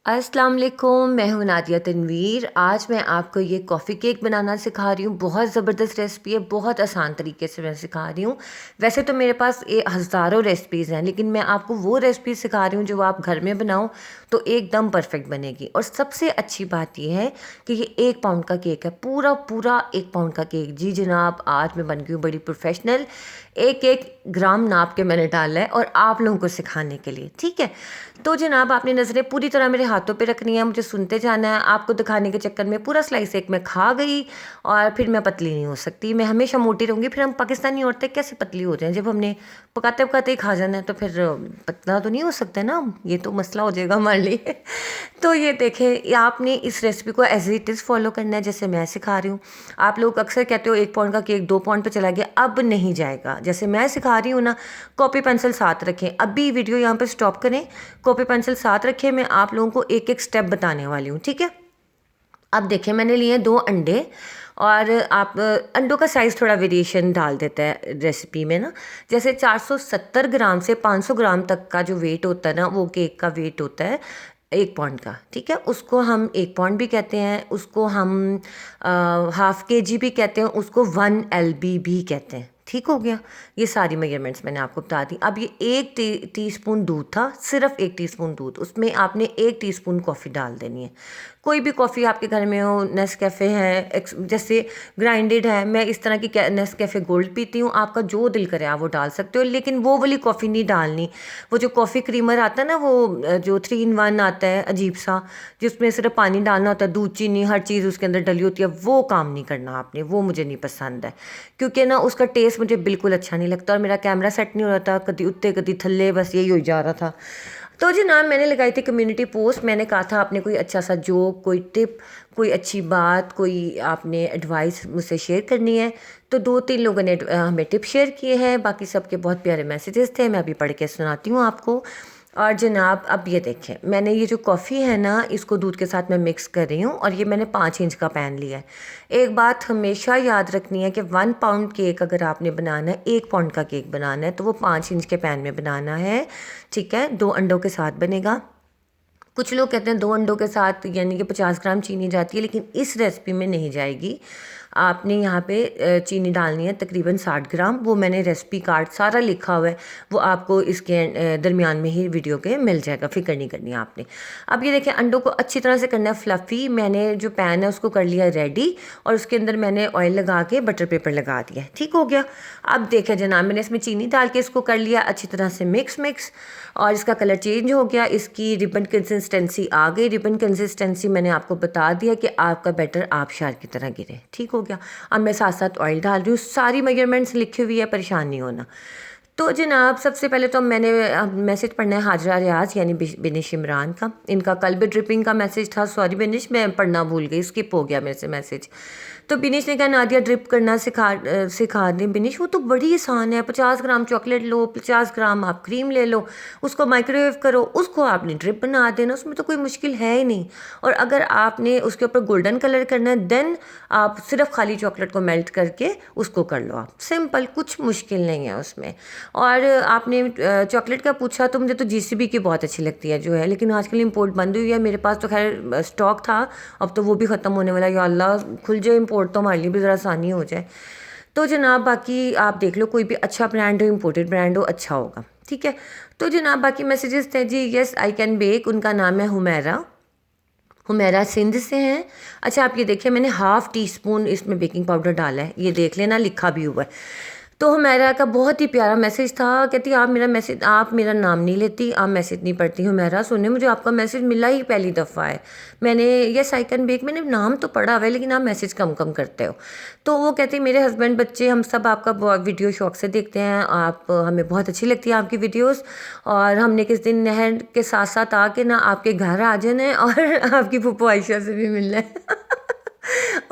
अस्सलाम वालेकुम, मैं हूं नादिया तनवीर। आज मैं आपको ये कॉफ़ी केक बनाना सिखा रही हूँ। बहुत ज़बरदस्त रेसिपी है, बहुत आसान तरीके से मैं सिखा रही हूँ। वैसे तो मेरे पास हज़ारों रेसिपीज़ हैं, लेकिन मैं आपको वो रेसिपी सिखा रही हूँ जो आप घर में बनाओ तो एकदम परफेक्ट बनेगी। और सबसे अच्छी बात यह है कि ये 1 पाउंड का केक है, पूरा पूरा 1 पाउंड का केक। जी जनाब, आज मैं बन गई हूँ बड़ी प्रोफेशनल। एक एक ग्राम नाप के मैंने डाला है और आप लोगों को सिखाने के लिए, ठीक है। तो जनाब, आपने नज़रें पूरी तरह मेरे हाथों पे रखनी है, मुझे सुनते जाना है। आपको दिखाने के चक्कर में पूरा स्लाइस एक मैं खा गई और फिर मैं पतली नहीं हो सकती, मैं हमेशा मोटी रहूँगी। फिर हम पाकिस्तानी औरतें कैसे पतली हो जाएं जब हमने पकाते पकाते ही खा जाना है? तो फिर पतला तो नहीं हो सकते ना हम, ये तो मसला हो जाएगा हमारे लिए। तो ये देखें, आपने इस रेसिपी को एज इट इज़ फॉलो करना है जैसे मैं सिखा रही हूँ। आप लोग अक्सर कहते हो 1 पाउंड का केक 2 पाउंड पे चला गया, अब नहीं जाएगा। जैसे मैं सिखा रही हूँ ना, कॉपी पेंसिल साथ रखें। अभी वीडियो यहाँ पर स्टॉप करें, कॉपी पेंसिल साथ रखें, मैं आप लोगों को एक एक स्टेप बताने वाली हूँ, ठीक है। अब देखें, मैंने लिए 2 अंडे। और आप अंडों का साइज़ थोड़ा वेरिएशन डाल देता है रेसिपी में ना। जैसे 470 ग्राम से 500 ग्राम तक का जो वेट होता है ना, वो केक का वेट होता है 1 पाउंड का, ठीक है। उसको हम 1 पाउंड भी कहते हैं, उसको हम ½ kg भी कहते हैं, उसको 1 LB भी कहते हैं। ठीक हो गया, ये सारी मेजरमेंट्स मैंने आपको बता दी। अब ये 1 टीस्पून दूध था, सिर्फ 1 टीस्पून दूध, उसमें आपने 1 टीस्पून कॉफ़ी डाल देनी है। कोई भी कॉफ़ी आपके घर में हो, नेस्कैफ़े है, जैसे ग्राइंडेड है, मैं इस तरह की नेस्कैफ़े गोल्ड पीती हूँ। आपका जो दिल करे आप वो डाल सकते हो, लेकिन वो वाली कॉफ़ी नहीं डालनी। वो जो कॉफ़ी क्रीमर आता है ना, वो जो 3 in 1 आता है अजीब सा, जिसमें सिर्फ पानी डालना होता है, दूध चीनी हर चीज़ उसके अंदर डली होती है, वो काम नहीं करना आपने, वो मुझे नहीं पसंद है। क्योंकि ना उसका टेस्ट मुझे बिल्कुल अच्छा नहीं लगता, और मेरा कैमरा सेट नहीं हो रहा था, कभी उत्ते कभी थल्ले, बस यही हो जा रहा था। तो जी नाम मैंने लगाई थी कम्युनिटी पोस्ट। मैंने कहा था आपने कोई अच्छा सा जोक, कोई टिप, कोई अच्छी बात, कोई आपने एडवाइस मुझसे शेयर करनी है। तो 2-3 लोगों ने हमें टिप शेयर किए हैं, बाकी सबके बहुत प्यारे मैसेजेस थे। मैं अभी पढ़ के सुनाती हूँ आपको। और जनाब, अब ये देखें, मैंने ये जो कॉफ़ी है ना, इसको दूध के साथ मैं मिक्स कर रही हूँ, और ये मैंने 5 इंच का पैन लिया है। एक बात हमेशा याद रखनी है कि 1 पाउंड केक अगर आपने बनाना है, 1 पाउंड का केक बनाना है, तो वो 5 इंच के पैन में बनाना है, ठीक है। 2 अंडों के साथ बनेगा। कुछ लोग कहते हैं 2 अंडों के साथ यानी कि 50 ग्राम चीनी जाती है, लेकिन इस रेसिपी में नहीं जाएगी। आपने यहाँ पे चीनी डालनी है तकरीबन 60 ग्राम। वो मैंने रेसिपी कार्ड सारा लिखा हुआ है, वो आपको इसके दरमियान में ही वीडियो के मिल जाएगा, फिक्र नहीं करनी है आपने। अब ये देखिए, अंडों को अच्छी तरह से करना है फ्लफ़ी। मैंने जो पैन है उसको कर लिया रेडी, और उसके अंदर मैंने ऑयल लगा के बटर पेपर लगा दिया है, ठीक हो गया। अब देखें जनाब, मैंने इसमें चीनी डाल के इसको कर लिया अच्छी तरह से मिक्स, और इसका कलर चेंज हो गया, इसकी रिबन कंसिस्टेंसी आ गई। रिबन कंसिस्टेंसी मैंने आपको बता दिया कि आपका बैटर आबशार की तरह गिरे, ठीक हो गया। अब मैं साथ साथ ऑयल डाल रही हूँ, सारी मेजरमेंट्स लिखी हुई है, परेशान नहीं होना। तो जनाब, सबसे पहले तो मैंने मैसेज पढ़ना है हाजरा रियाज यानी बिनिश इमरान का। इनका कल भी ड्रिपिंग का मैसेज था, सॉरी बिनिश, मैं पढ़ना भूल गई, स्किप हो गया मेरे से मैसेज। तो बिनिश ने कहा नादिया ड्रिप करना सिखा दें। बिनिश, वो तो बड़ी आसान है, 50 ग्राम चॉकलेट लो, 50 ग्राम आप क्रीम ले लो, उसको माइक्रोवेव करो, उसको आपने ड्रिप बना देना, उसमें तो कोई मुश्किल है ही नहीं। और अगर आपने उसके ऊपर गोल्डन कलर करना है, देन आप सिर्फ खाली चॉकलेट को मेल्ट करके उसको कर लो आप, सिंपल, कुछ मुश्किल नहीं है उसमें। और आपने चॉकलेट का पूछा, तो मुझे तो जीसीबी की बहुत अच्छी लगती है जो है, लेकिन आजकल इंपोर्ट बंद हुई है। मेरे पास तो खैर स्टॉक था, अब तो वो भी ख़त्म होने वाला है। या अल्लाह, खुल जाए इंपोर्ट तो हमारे लिए भी ज़रा आसानी हो जाए। तो जनाब, बाकी आप देख लो, कोई भी अच्छा ब्रांड हो, इंपोर्टेड ब्रांड हो, अच्छा होगा, ठीक है। तो जनाब, बाकी मैसेजेस थे जी। यस आई कैन बेक, उनका नाम है हुमैरा। हुमैरा सिंध से हैं। अच्छा, आप ये देखिए, मैंने ½ टीस्पून इसमें बेकिंग पाउडर डाला है, ये देख लेना, लिखा भी हुआ है। तो हुमैरा का बहुत ही प्यारा मैसेज था। कहती आप मेरा नाम नहीं लेती, आप मैसेज नहीं पढ़ती। हुमैरा, सुने, मुझे आपका मैसेज मिला ही पहली दफ़ा है। मैंने यस आई कैन बेक, मैंने नाम तो पढ़ा हुआ है, लेकिन आप मैसेज कम कम करते हो। तो वो कहती, मेरे हस्बैंड, बच्चे, हम सब आपका वीडियो शौक से देखते हैं, आप हमें बहुत अच्छी लगती है आपकी वीडियोस। और हमने किस दिन नहर के साथ साथ आके ना आपके घर आ जाना है, और आपकी फूफो आयशा से भी मिलना है।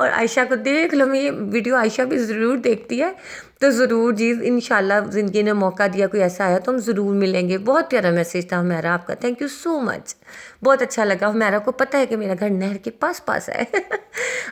और आयशा को देख लो, मैं ये वीडियो आयशा भी ज़रूर देखती है, तो ज़रूर जी, इंशाल्लाह ज़िंदगी ने मौका दिया, कोई ऐसा आया तो हम ज़रूर मिलेंगे। बहुत प्यारा मैसेज था हमारा आपका, थैंक यू सो मच, बहुत अच्छा लगा। हमारा को पता है कि मेरा घर नहर के पास पास है।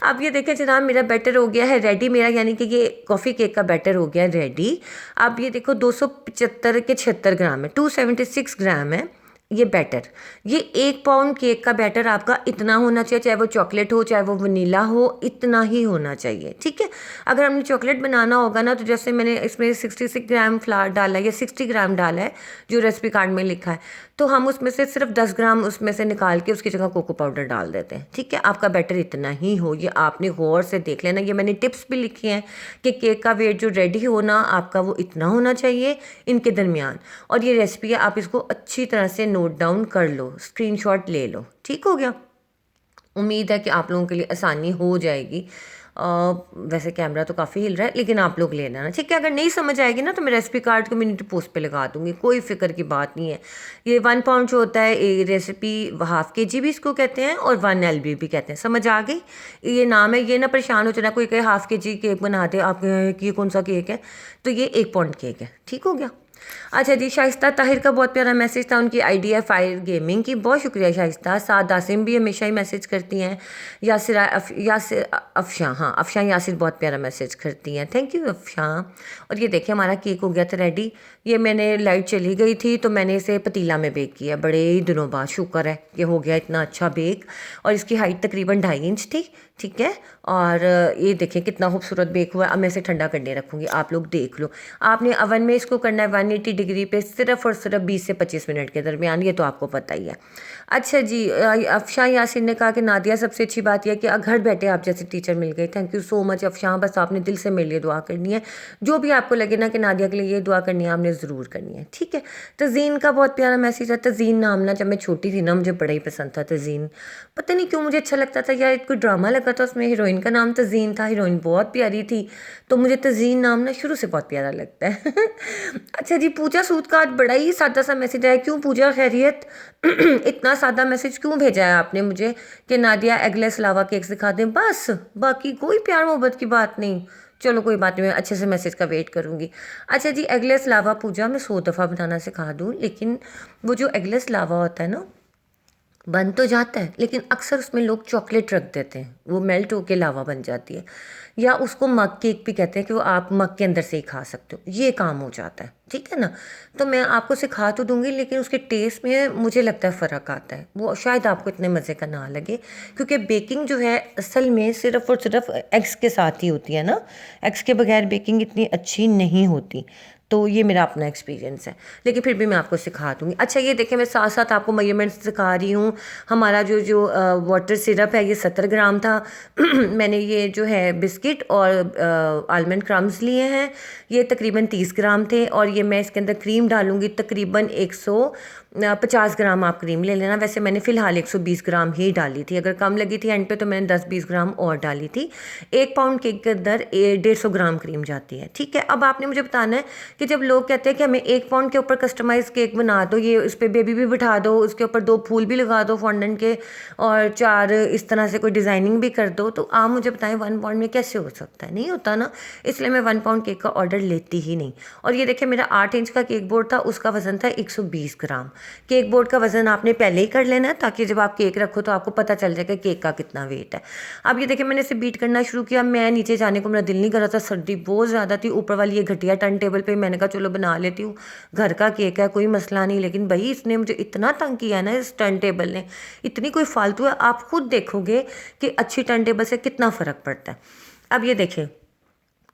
अब ये देखें जनाब, मेरा बैटर हो गया है रेडी, मेरा यानी कि ये कॉफ़ी केक का बैटर हो गया है रेडी। अब ये देखो, 275 के 76 ग्राम है, 276 ग्राम है। ये बैटर, ये 1 पाउंड केक का बैटर आपका इतना होना चाहिए, चाहे वो चॉकलेट हो चाहे वो वनीला हो, इतना ही होना चाहिए, ठीक है। अगर हमने चॉकलेट बनाना होगा ना, तो जैसे मैंने इसमें 66 ग्राम फ्लावर डाला है या 60 ग्राम डाला है जो रेसिपी कार्ड में लिखा है, तो हम उसमें से सिर्फ 10 ग्राम उसमें से निकाल के उसकी जगह कोको पाउडर डाल देते हैं, ठीक है। आपका बैटर इतना ही हो, ये आपने गौर से देख लेना। ये मैंने टिप्स भी लिखी हैं कि केक का वेट जो रेडी होना आपका वो इतना होना चाहिए इनके दरमियान। और ये रेसिपी है, आप इसको अच्छी तरह से नोट डाउन कर लो, स्क्रीनशॉट ले लो, ठीक हो गया। उम्मीद है कि आप लोगों के लिए आसानी हो जाएगी। वैसे कैमरा तो काफ़ी हिल रहा है, लेकिन आप लोग ले लेना, ठीक है। अगर नहीं समझ आएगी ना तो मैं रेसिपी कार्ड कम्युनिटी पोस्ट पे लगा दूंगी, कोई फिक्र की बात नहीं है। ये 1 पाउंड जो होता है ये रेसिपी, ½ kg भी इसको कहते हैं और 1 LB भी कहते हैं, समझ आ गई। ये नाम है, ये ना परेशान हो जाना कोई कहे ½ kg केक बना दे आप, ये कौन सा केक है, तो ये 1 पाउंड केक है, ठीक हो गया। अच्छा जी, शाइस्ता ताहिर का बहुत प्यारा मैसेज था, उनकी आईडी है फायर गेमिंग की, बहुत शुक्रिया शाइस्ता। साथ दासिम भी हमेशा ही मैसेज करती हैं, यासिर अफशां, हाँ अफशां यासिर बहुत प्यारा मैसेज करती हैं, थैंक यू अफशां। और ये देखिए हमारा केक हो गया था रेडी। ये मैंने लाइट चली गई थी तो मैंने इसे पतीला में बेक किया बड़े ही दिनों बाद, शुक्र है कि हो गया इतना अच्छा बेक। और इसकी हाइट तकरीबन 2.5 इंच थी, ठीक है। और ये देखिए कितना खूबसूरत बेक हुआ है। अब मैं इसे ठंडा करने रखूँगी, आप लोग देख लो। आपने अवन में इसको करना है 180 डिग्री पे सिर्फ और सिर्फ 20 से 25 मिनट के दरमियान, ये तो आपको पता ही है। अच्छा जी, अफशां यासिन ने कहा कि नादिया सबसे अच्छी बात यह कि घर बैठे आप जैसे टीचर मिल गए, thank you so much Afshan. बस आपने दिल से मेरे लिए दुआ करनी है, जो भी आपको लगे ना कि नादिया के लिए ये दुआ करनी है आपने ज़रूर करनी है, ठीक है। तज़ीन का बहुत प्यारा मैसेज है। तज़ीन नाम ना जब मैं छोटी थी ना मुझे बड़ा ही पसंद था तज़ीन, पता नहीं क्यों मुझे अच्छा लगता था यार। कोई ड्रामा लगा था उसमें हीरोइन का नाम तज़ीन था, हीरोइन बहुत प्यारी थी, तो मुझे तज़ीन नाम ना शुरू से बहुत प्यारा लगता है। अच्छा जी, पूजा सूद का आज बड़ा ही सादा सा मैसेज आया। क्यों पूजा, खैरियत? इतना सादा मैसेज क्यों भेजा है आपने मुझे कि नादिया एगलेस लावा केक सिखा दें, बस बाकी कोई प्यार मोहब्बत की बात नहीं। चलो कोई बात नहीं, मैं अच्छे से मैसेज का वेट करूँगी। अच्छा जी, एगलेस लावा पूजा मैं 100 दफ़ा बनाना सिखा दूँ, लेकिन वो जो एगलेस लावा होता है ना, बन तो जाता है लेकिन अक्सर उसमें लोग चॉकलेट रख देते हैं, वो मेल्ट होके लावा बन जाती है। या उसको मग केक भी कहते हैं कि वो आप मग के अंदर से ही खा सकते हो, ये काम हो जाता है, ठीक है ना। तो मैं आपको सिखा तो दूंगी लेकिन उसके टेस्ट में मुझे लगता है फ़र्क आता है, वो शायद आपको इतने मज़े का ना लगे, क्योंकि बेकिंग जो है असल में सिर्फ़ और सिर्फ एग्स के साथ ही होती है ना, एग्स के बगैर बेकिंग इतनी अच्छी नहीं होती। तो ये मेरा अपना एक्सपीरियंस है, लेकिन फिर भी मैं आपको सिखा दूँगी। अच्छा ये देखिए मैं साथ साथ आपको मेजरमेंट्स सिखा रही हूँ। हमारा जो जो वाटर सिरप है ये 70 ग्राम था। मैंने ये जो है बिस्किट और आलमंड क्रम्स लिए हैं, ये तकरीबन 30 ग्राम थे। और ये मैं इसके अंदर क्रीम डालूँगी तकरीबन 150 ग्राम आप क्रीम ले लेना। वैसे मैंने फ़िलहाल 120 ग्राम ही डाली थी, अगर कम लगी थी एंड पे तो मैंने 10-20 ग्राम और डाली थी। 1 पाउंड केक के अंदर 150 ग्राम क्रीम जाती है, ठीक है। अब आपने मुझे बताना है कि जब लोग कहते हैं कि हमें 1 पाउंड के ऊपर कस्टमाइज़ केक बना दो, ये उस पर बेबी भी बिठा दो, उसके ऊपर 2 फूल भी लगा दो फॉन्डेंट के, और 4 इस तरह से कोई डिज़ाइनिंग भी कर दो, तो आप मुझे बताएं 1 पाउंड में कैसे हो सकता है? नहीं होता ना, इसलिए मैं 1 पाउंड केक का ऑर्डर लेती ही नहीं। और ये देखिए मेरा 8 इंच का केक बोर्ड था, उसका वज़न था 120 ग्राम। केक बोर्ड का वज़न आपने पहले ही कर लेना है ताकि जब आप केक रखो तो आपको पता चल जाएगा केक का कितना वेट है। अब ये देखिए मैंने इसे बीट करना शुरू किया। मैं नीचे जाने को मेरा दिल नहीं कर रहा था, सर्दी बहुत ज़्यादा थी, ऊपर वाली ये घटिया टर्न टेबल पे मैंने कहा चलो बना लेती हूँ, घर का केक है कोई मसला नहीं। लेकिन भाई इसने मुझे इतना तंग किया ना, इस टर्न टेबल ने, इतनी कोई फालतू है, आप खुद देखोगे कि अच्छी टर्न टेबल से कितना फ़र्क पड़ता है। अब ये देखें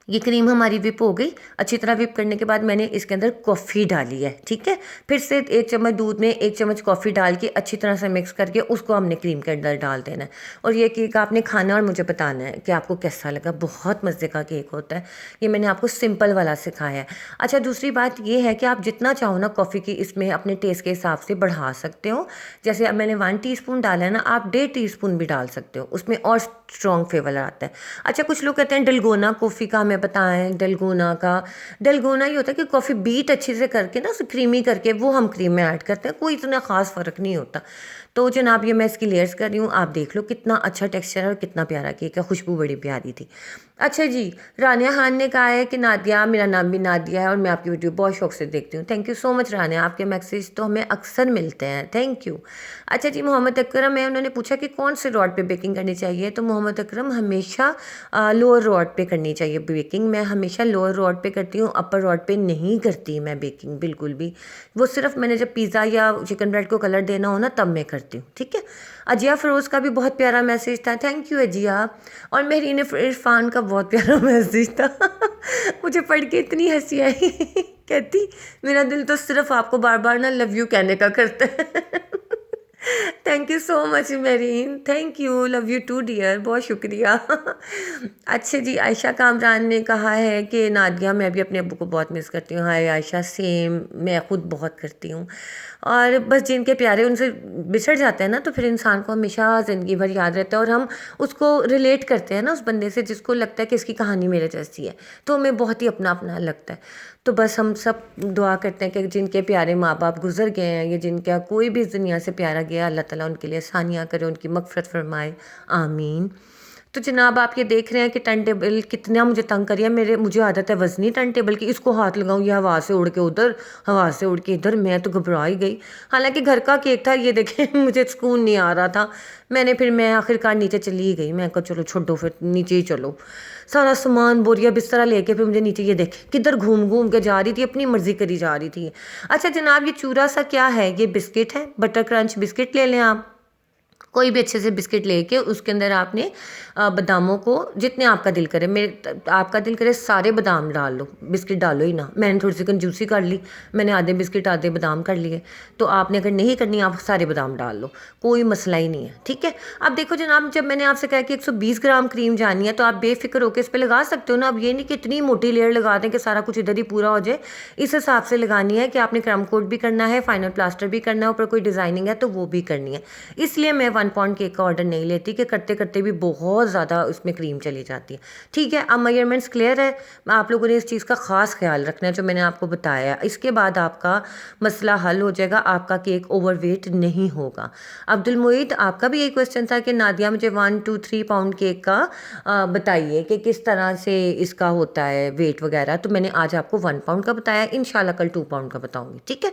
ये क्रीम हमारी विप हो गई। अच्छी तरह विप करने के बाद मैंने इसके अंदर कॉफ़ी डाली है, ठीक है। फिर से 1 चम्मच दूध में 1 चम्मच कॉफ़ी डाल के अच्छी तरह से मिक्स करके उसको हमने क्रीम के अंदर डाल देना है। और ये केक आपने खाना और मुझे बताना है कि आपको कैसा लगा, बहुत मज़े का केक होता है। ये मैंने आपको सिंपल वाला सिखाया है। अच्छा दूसरी बात ये है कि आप जितना चाहो ना कॉफ़ी की इसमें अपने टेस्ट के हिसाब से बढ़ा सकते हो। जैसे अब मैंने 1 टीस्पून डाला है ना, आप 1.5 टीस्पून भी डाल सकते हो, उसमें और स्ट्रॉन्ग फ्लेवर आता है। अच्छा कुछ लोग कहते हैं डलगोना कॉफ़ी का हमें बताएं, डलगोना ये होता है कि कॉफ़ी बीट अच्छे से करके ना उसे क्रीमी करके वो हम क्रीम में ऐड करते हैं, कोई इतना ख़ास फ़र्क नहीं होता। तो जनाब ये मैं इसकी लेयर्स कर रही हूँ, आप देख लो कितना अच्छा टेक्सचर है और कितना प्यारा केक है, खुशबू बड़ी प्यारी थी। अच्छा जी, रानिया खान ने कहा है कि नादिया, मेरा नाम भी नादिया है और मैं आपकी वीडियो बहुत शौक से देखती हूँ। थैंक यू सो मच रानिया, आपके मैसेज तो हमें अक्सर मिलते हैं, थैंक यू। अच्छा जी, मोहम्मद अकरम है, उन्होंने पूछा कि कौन से रॉड पे बेकिंग करनी चाहिए। तो मोहम्मद अकरम हमेशा लोअर रॉड पे करनी चाहिए बेकिंग। मैं हमेशा लोअर रॉड पे करती हूँ, अपर रॉड पे नहीं करती मैं बेकिंग बिल्कुल भी। वो सिर्फ मैंने जब पिज़्ज़ा या चिकन ब्रेड को कलर देना हो ना तब मैं करती हूँ, ठीक है। अजिया फ़िरोज़ का भी बहुत प्यारा मैसेज था, थैंक यू अजिया। और मेहरीन इरफान का बहुत प्यारा मैसेज था मुझे पढ़ के इतनी हंसी आई कहती मेरा दिल तो सिर्फ आपको बार बार ना लव यू कहने का करता है थैंक यू सो मच मेरीन, thank you, love you too dear, बहुत शुक्रिया अच्छा जी, आयशा कामरान ने कहा है कि नादिया मैं भी अपने अब्बू को बहुत मिस करती हूँ। हाय आयशा, सेम, मैं ख़ुद बहुत करती हूँ। और बस जिनके प्यारे उनसे बिछड़ जाते हैं ना तो फिर इंसान को हमेशा ज़िंदगी भर याद रहता है और हम उसको रिलेट करते हैं ना उस बंदे से जिसको लगता है कि इसकी कहानी मेरे जैसी है, तो हमें बहुत ही अपना अपना लगता है। तो बस हम सब दुआ करते हैं कि जिनके प्यारे माँ बाप गुजर गए हैं या जिनका कोई भी इस दुनिया से प्यारा गया, अल्लाह ताला उनके लिए आसानियाँ करे, उनकी मग़फ़िरत फरमाए, आमीन। तो जनाब आप ये देख रहे हैं कि टर्न टेबल कितना मुझे तंग करिए। मुझे आदत है वज़नी टर्न टेबल की, इसको हाथ लगाऊं ये हवा से उड़ के उधर, हवा से उड़ के इधर, मैं तो घबरा ही गई। हालांकि घर का केक था, ये देखें मुझे सुकून नहीं आ रहा था। मैं आखिरकार नीचे चली ही गई। मैं कहा चलो छोड़ो, फिर नीचे ही चलो। सारा सामान बोरिया बिस्तरा लेके फिर मुझे नीचे, ये देखे किधर घूम घूम के जा रही थी, अपनी मर्जी करी जा रही थी। अच्छा जनाब, ये चूरा सा क्या है? ये बिस्किट है, बटर क्रंच बिस्किट ले लें आप, कोई भी अच्छे से बिस्किट लेके उसके अंदर आपने बादामों को जितने आपका दिल करे, आपका दिल करे सारे बादाम डाल लो, बिस्किट डालो ही ना। मैंने थोड़ी सी कंजूसी कर ली, मैंने आधे बिस्किट आधे बादाम कर लिए। तो आपने अगर नहीं करनी, आप सारे बादाम डाल लो, कोई मसला ही नहीं है, ठीक है। अब देखो जनाब, जब मैंने आपसे कहा कि 120 ग्राम क्रीम जानी है तो आप बेफिक्र होकर इस पर लगा सकते हो ना। अब ये नहीं कि इतनी मोटी लेयर लगा दें कि सारा कुछ इधर ही पूरा हो जाए। इस हिसाब से लगानी है कि आपने क्रम कोट भी करना है, फाइनल प्लास्टर भी करना है, ऊपर कोई डिज़ाइनिंग है तो वो भी करनी है। इसलिए मैं 1 पाउंड केक का ऑर्डर नहीं लेती कि करते करते भी बहुत ज़्यादा उसमें क्रीम चली जाती है, ठीक है। अब मेजरमेंट्स क्लियर है, आप लोगों ने इस चीज़ का ख़ास ख्याल रखना है जो मैंने आपको बताया है। इसके बाद आपका मसला हल हो जाएगा, आपका केक ओवरवेट नहीं होगा। अब्दुल मुईद, आपका भी यही क्वेश्चन था कि नादिया मुझे 1 to 3 पाउंड केक का बताइए कि किस तरह से इसका होता है वेट वगैरह। तो मैंने आज आपको 1 पाउंड का बताया, इंशाल्लाह कल 2 पाउंड का बताऊंगी, ठीक है।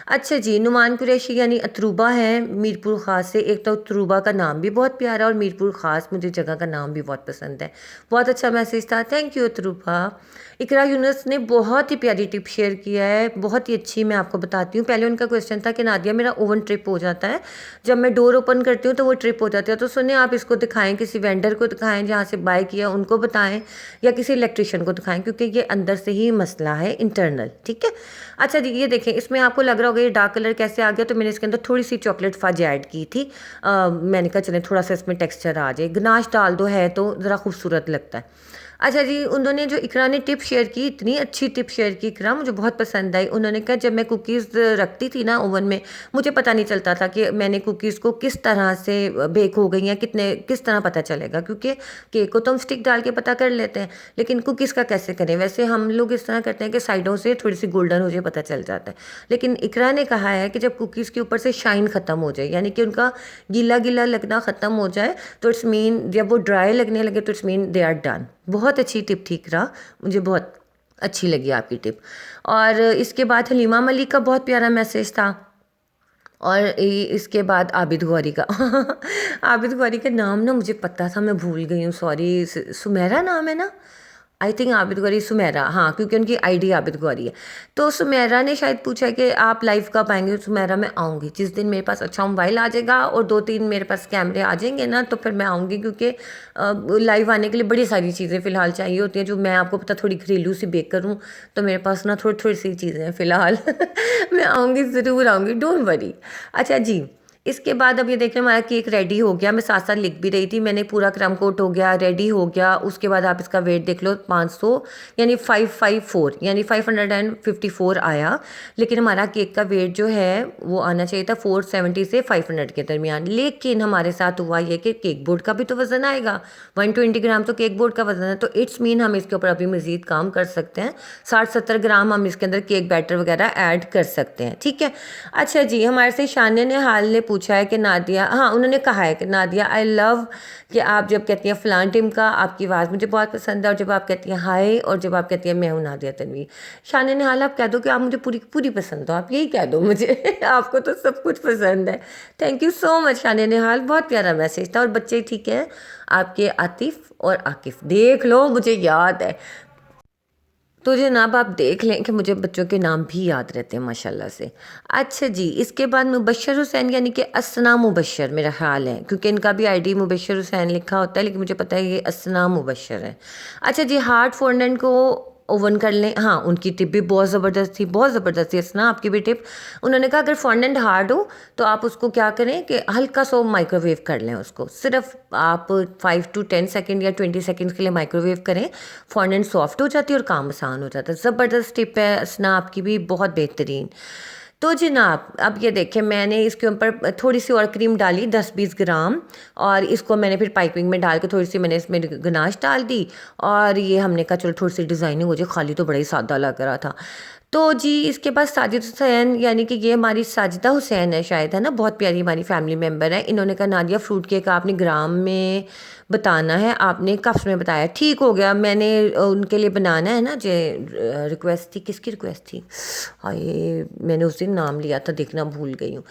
अच्छा जी, नुमान कुरैशी यानी अतरूबा है मीरपुर ख़ास से। एक तो अतरूबा का नाम भी बहुत प्यारा और मीरपुर ख़ास मुझे जगह का नाम भी बहुत पसंद है। बहुत अच्छा मैसेज था, थैंक यू अतरूबा। इकरा यूनुस ने बहुत ही प्यारी टिप शेयर किया है, बहुत ही अच्छी। मैं आपको बताती हूँ। पहले उनका क्वेश्चन था कि नादिया मेरा ओवन ट्रिप हो जाता है, जब मैं डोर ओपन करती हूँ तो वो ट्रिप हो जाता है। तो सुनिए, आप इसको दिखाएं, किसी वेंडर को दिखाएं जहाँ से बाय किया उनको बताएं, या किसी इलेक्ट्रिशियन को दिखाएं, क्योंकि ये अंदर से ही मसला है, इंटरनल, ठीक है। अच्छा जी, ये देखें, इसमें आपको लग रहा होगा ये डार्क कलर कैसे आ गया। तो मैंने इसके अंदर थोड़ी सी चॉकलेट फज ऐड की थी। मैंने कहा चले थोड़ा सा इसमें टेक्सचर आ जाए, गनाश डाल दो, है तो ज़रा खूबसूरत लगता है। अच्छा जी, उन्होंने जो इकरा ने टिप शेयर की, इतनी अच्छी टिप शेयर की इकरा, मुझे बहुत पसंद आई। उन्होंने कहा जब मैं कुकीज़ रखती थी ना ओवन में, मुझे पता नहीं चलता था कि मैंने कुकीज़ को किस तरह से बेक हो गई हैं, किस तरह पता चलेगा, क्योंकि केक को तो हम स्टिक डाल के पता कर लेते हैं, लेकिन कुकीज़ का कैसे करें। वैसे हम लोग इस तरह करते हैं कि साइडों से थोड़ी सी गोल्डन हो जाए, पता चल जाता है। लेकिन इकरा ने कहा है कि जब कुकीज़ के ऊपर से शाइन ख़त्म हो जाए, यानी कि उनका गीला गीला लगना ख़त्म हो जाए, तो इट्स मीन, जब वो ड्राई लगने लगे तो it's mean they are done. बहुत अच्छी टिप थी इकरा, मुझे बहुत अच्छी लगी आपकी टिप। और इसके बाद हलीमा मलिक का बहुत प्यारा मैसेज था। और इसके बाद आबिद गौरी का आबिद गौरी का नाम ना मुझे पता था, मैं भूल गई हूँ, सॉरी। सुमेरा नाम है ना, आई थिंक आबिद गौरी, सुमेरा, हाँ, क्योंकि उनकी आईडी आबिद गौरी है। तो सुमेरा ने शायद पूछा कि आप लाइव कब आएंगे। सुमेरा, मैं आऊँगी जिस दिन मेरे पास अच्छा मोबाइल आ जाएगा और 2-3 मेरे पास कैमरे आ जाएंगे ना, तो फिर मैं आऊँगी, क्योंकि लाइव आने के लिए बड़ी सारी चीज़ें फ़िलहाल चाहिए होती हैं, जो मैं आपको पता थोड़ी घरेलू सी बेक करूँ, तो मेरे पास ना थोड़ी थोड़ी सी चीज़ें हैं फ़िलहाल मैं आऊँगी, ज़रूर आऊँगी, डोंट वरी। अच्छा जी, इसके बाद अब ये देखिए हमारा केक रेडी हो गया। मैं साथ साथ लिख भी रही थी, मैंने पूरा क्रम कोट हो गया, रेडी हो गया। उसके बाद आप इसका वेट देख लो, 500 यानी 554 यानी 554 आया। लेकिन हमारा केक का वेट जो है वो आना चाहिए था 470 से 500 के दरमियान। लेकिन हमारे साथ हुआ ये कि केक बोर्ड का भी तो वज़न आएगा, 120 ग्राम तो केक बोर्ड का वज़न है। तो इट्स मीन हम इसके ऊपर अभी मज़ीद काम कर सकते हैं, 60-70 ग्राम हम इसके अंदर केक बैटर वगैरह ऐड कर सकते हैं, ठीक है। अच्छा जी, हमारे से शानिया ने हाल ने पूछा है कि नादिया, हाँ उन्होंने कहा है कि नादिया आई लव कि आप जब कहती हैं फ़लान टीम का, आपकी आवाज़ मुझे बहुत पसंद है, और जब आप कहती हैं हाय, और जब आप कहती हैं मैं हूँ नादिया तनवीर। शान निहाल आप कह दो कि आप मुझे पूरी पूरी पसंद हो, आप यही कह दो मुझे आपको तो सब कुछ पसंद है। थैंक यू सो मच शान निहाल, बहुत प्यारा मैसेज था। और बच्चे ठीक है आपके, आतिफ और आकिफ, देख लो मुझे याद है। तो जनाब आप देख लें कि मुझे बच्चों के नाम भी याद रहते हैं माशाल्लाह से। अच्छा जी, इसके बाद मुबशर हुसैन यानी कि असना मुबशर मेरा ख्याल है, क्योंकि इनका भी आईडी मुबशर हुसैन लिखा होता है, लेकिन मुझे पता है ये असना मुबशर है। अच्छा जी, हार्ट फोंडेंट को ओवन कर लें। हाँ, उनकी टिप भी बहुत ज़बरदस्त थी, बहुत ज़बरदस्त थी असना आपकी भी टिप। उन्होंने कहा अगर फॉन्डेंट हार्ड हो तो आप उसको क्या करें कि हल्का सा माइक्रोवेव कर लें उसको, सिर्फ आप 5 to 10 सेकेंड या 20 सेकेंड्स के लिए माइक्रोवेव करें, फॉन्डेंट सॉफ्ट हो जाती है और काम आसान हो जाता है। ज़बरदस्त टिप है असना आपकी भी, बहुत बेहतरीन। तो जनाब अब ये देखें, मैंने इसके ऊपर थोड़ी सी और क्रीम डाली 10-20 ग्राम, और इसको मैंने फिर पाइपिंग में डाल के थोड़ी सी मैंने इसमें गनाश डाल दी, और ये हमने कहा चलो थोड़ी सी डिज़ाइनिंग हो जाए, खाली तो बड़ा ही सादा लग रहा था। तो जी इसके बाद साजिद हुसैन यानी कि ये हमारी साजिदा हुसैन है शायद, है ना, बहुत प्यारी हमारी फैमिली मेम्बर है। इन्होंने कहा नादिया फ्रूट केक आपने ग्राम में बताना है, आपने कप्स में बताया, ठीक हो गया। मैंने उनके लिए बनाना है ना, जो रिक्वेस्ट थी, किसकी रिक्वेस्ट थी, हाय मैंने उस दिन नाम लिया था, देखना भूल गई हूँ।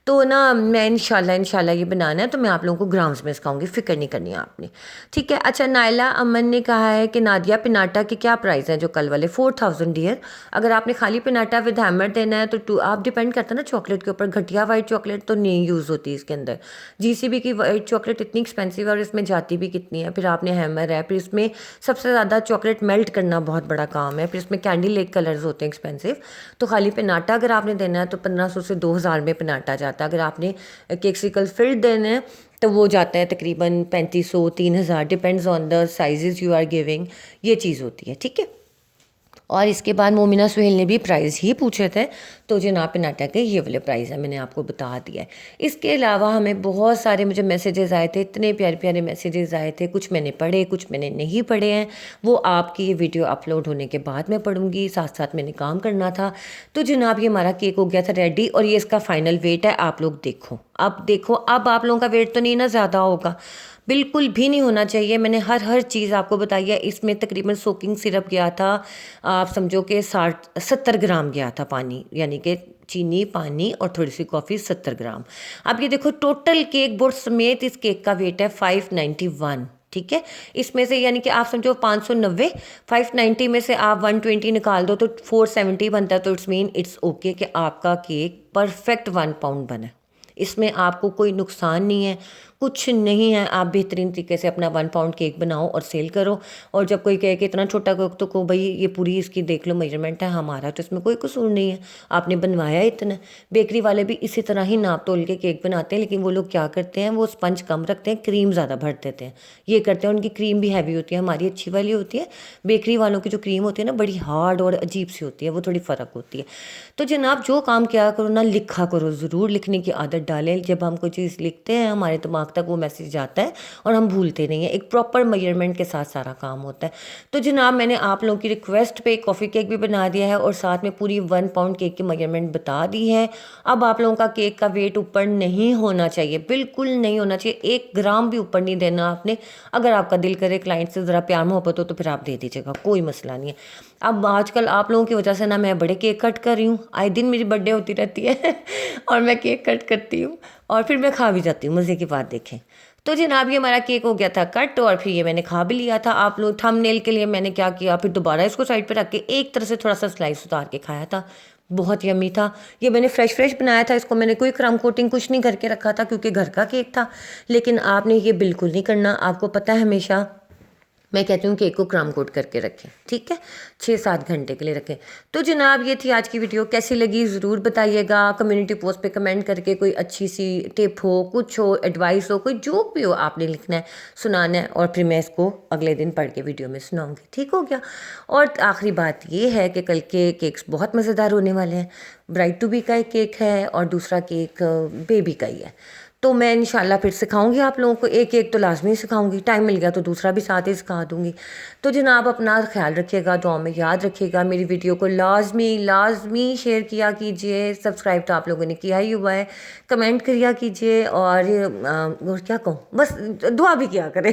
तो ना मैं इंशाल्लाह ये बनाना है, तो मैं आप लोगों को ग्राम्स में सिखाऊंगी, फ़िक्र नहीं करनी है आपने, ठीक है। अच्छा, नायला अमन ने कहा है कि नादिया पिनाटा के क्या प्राइस हैं जो कल वाले, 4000 डियर। अगर आपने खाली पिनाटा विद हैमर देना है तो आप डिपेंड करता है ना चॉकलेट के ऊपर, घटिया वाइट चॉकलेट तो नहीं यूज़ होती इसके अंदर। जीसीबी की वाइट चॉकलेट इतनी एक्सपेंसिव है और इसमें जाती भी कितनी है, फिर आपने हैमर है, फिर इसमें सबसे ज़्यादा चॉकलेट मेल्ट करना बहुत बड़ा काम है, फिर इसमें कैंडी लेक कलर्स होते हैं एक्सपेंसिव। तो खाली पिनाटा अगर आपने देना है तो 1500 से 2000 में पिनाटा जाता है। अगर आपने केक्सिकल फिल्ड देने हैं तो वो जाता है तकरीबन 3500-3000, depends on the sizes you are giving, ये चीज़ होती है, ठीक है। और इसके बाद मोमिना सुहेल ने भी प्राइस ही पूछे थे, तो जनाब पिनाटा के ये वाले प्राइस है, मैंने आपको बता दिया है। इसके अलावा हमें बहुत सारे मुझे मैसेजेस आए थे, इतने प्यारे प्यारे मैसेजेस आए थे, कुछ मैंने पढ़े कुछ मैंने नहीं पढ़े हैं, वो आपकी ये वीडियो अपलोड होने के बाद मैं पढ़ूंगी, साथ साथ मैंने काम करना था। तो जनाब ये हमारा केक हो गया था रेडी, और ये इसका फाइनल वेट है, आप लोग देखो, अब देखो, अब आप लोगों का वेट तो नहीं ना ज़्यादा होगा, बिल्कुल भी नहीं होना चाहिए। मैंने हर चीज़ आपको बताई है। इसमें तकरीबन सोकिंग सिरप गया था, आप समझो कि 60-70 ग्राम गया था पानी, यानी कि चीनी, पानी और थोड़ी सी कॉफ़ी, 70 ग्राम। अब ये देखो टोटल केक बोर्ड समेत इस केक का वेट है 591, ठीक है। इसमें से यानी कि आप समझो 590, 590 में से आप 120 निकाल दो तो 470 बनता है, तो इट्स मीन इट्स ओके कि आपका केक परफेक्ट 1 पाउंड बना है, इसमें आपको कोई नुकसान नहीं है, कुछ नहीं है। आप बेहतरीन तरीके से अपना 1 पाउंड केक बनाओ और सेल करो। और जब कोई कहे कि इतना छोटा केक, तो को भाई ये पूरी इसकी देख लो मेजरमेंट है, हमारा तो इसमें कोई कसूर नहीं है, आपने बनवाया इतना। बेकरी वाले भी इसी तरह ही नाप तोल के केक बनाते हैं, लेकिन वो लोग क्या करते हैं, वो स्पंज कम रखते हैं, क्रीम ज़्यादा भर देते हैं, ये करते हैं। उनकी क्रीम भी हैवी होती है, हमारी अच्छी वाली होती है। बेकरी वालों की जो क्रीम होती है ना, बड़ी हार्ड और अजीब सी होती है, वो थोड़ी फ़र्क होती है। तो जनाब जो काम किया करो ना, लिखा करो, ज़रूर लिखने की आदत डालें। जब हम कोई चीज़ लिखते हैं हमारे दिमाग तक वो मैसेज जाता है और हम भूलते नहीं हैं। एक प्रॉपर मेजरमेंट के साथ सारा काम होता है। तो जनाब मैंने आप लोगों की रिक्वेस्ट पे कॉफ़ी केक भी बना दिया है और साथ में पूरी 1 पाउंड केक की मेजरमेंट बता दी है। अब आप लोगों का केक का वेट ऊपर नहीं होना चाहिए, बिल्कुल नहीं होना चाहिए, 1 ग्राम भी ऊपर नहीं देना आपने। अगर आपका दिल करे क्लाइंट से ज़रा प्यार मोहब्बत हो तो फिर आप दे दीजिएगा, कोई मसला नहीं है। अब आजकल आप लोगों की वजह से ना मैं बड़े केक कट कर रही हूँ, आए दिन मेरी बर्थडे होती रहती है और मैं केक कट करती हूँ और फिर मैं खा भी जाती हूँ, मज़े की बात देखें। तो जनाब ये हमारा केक हो गया था कट और फिर ये मैंने खा भी लिया था। आप लोग थंबनेल के लिए मैंने क्या किया, फिर दोबारा इसको साइड पे रख के एक तरह से थोड़ा सा स्लाइस उतार के खाया था, बहुत यम्मी था। ये मैंने फ्रेश बनाया था, इसको मैंने कोई क्रम कोटिंग कुछ नहीं करके रखा था क्योंकि घर का केक था। लेकिन आपने ये बिल्कुल नहीं करना, आपको पता है हमेशा मैं कहती हूँ केक को क्रम कोट करके रखें, ठीक है, 6-7 घंटे के लिए रखें। तो जनाब ये थी आज की वीडियो, कैसी लगी ज़रूर बताइएगा कम्युनिटी पोस्ट पे कमेंट करके। कोई अच्छी सी टिप हो, कुछ हो, एडवाइस हो, कोई जोक भी हो, आपने लिखना है, सुनाना है और फिर मैं इसको अगले दिन पढ़ के वीडियो में सुनाऊंगी, ठीक हो गया। और आखिरी बात ये है कि कल के केक्स बहुत मज़ेदार होने वाले हैं। ब्राइड टू बी का एक केक है और दूसरा केक बेबी का ही है। तो मैं इंशाल्लाह फिर सिखाऊंगी आप लोगों को, एक एक तो लाजमी सिखाऊंगी, टाइम मिल गया तो दूसरा भी साथ ही सिखा दूंगी। तो जनाब अपना ख्याल रखिएगा, दुआ में याद रखिएगा, मेरी वीडियो को लाजमी लाजमी शेयर किया कीजिए, सब्सक्राइब तो आप लोगों ने किया ही हुआ है, कमेंट किया कीजिए, और क्या कहूँ, बस दुआ भी किया करें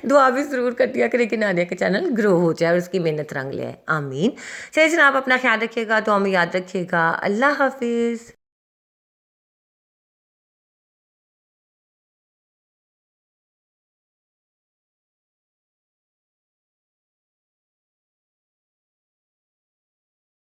दुआ भी ज़रूर कर दिया करें कि नादिया का चैनल ग्रो हो जाए और उसकी मेहनत रंग ले आए, आमीन। चलिए जनाब अपना ख्याल रखिएगा, दुआ में याद रखिएगा, अल्लाह हाफिज़।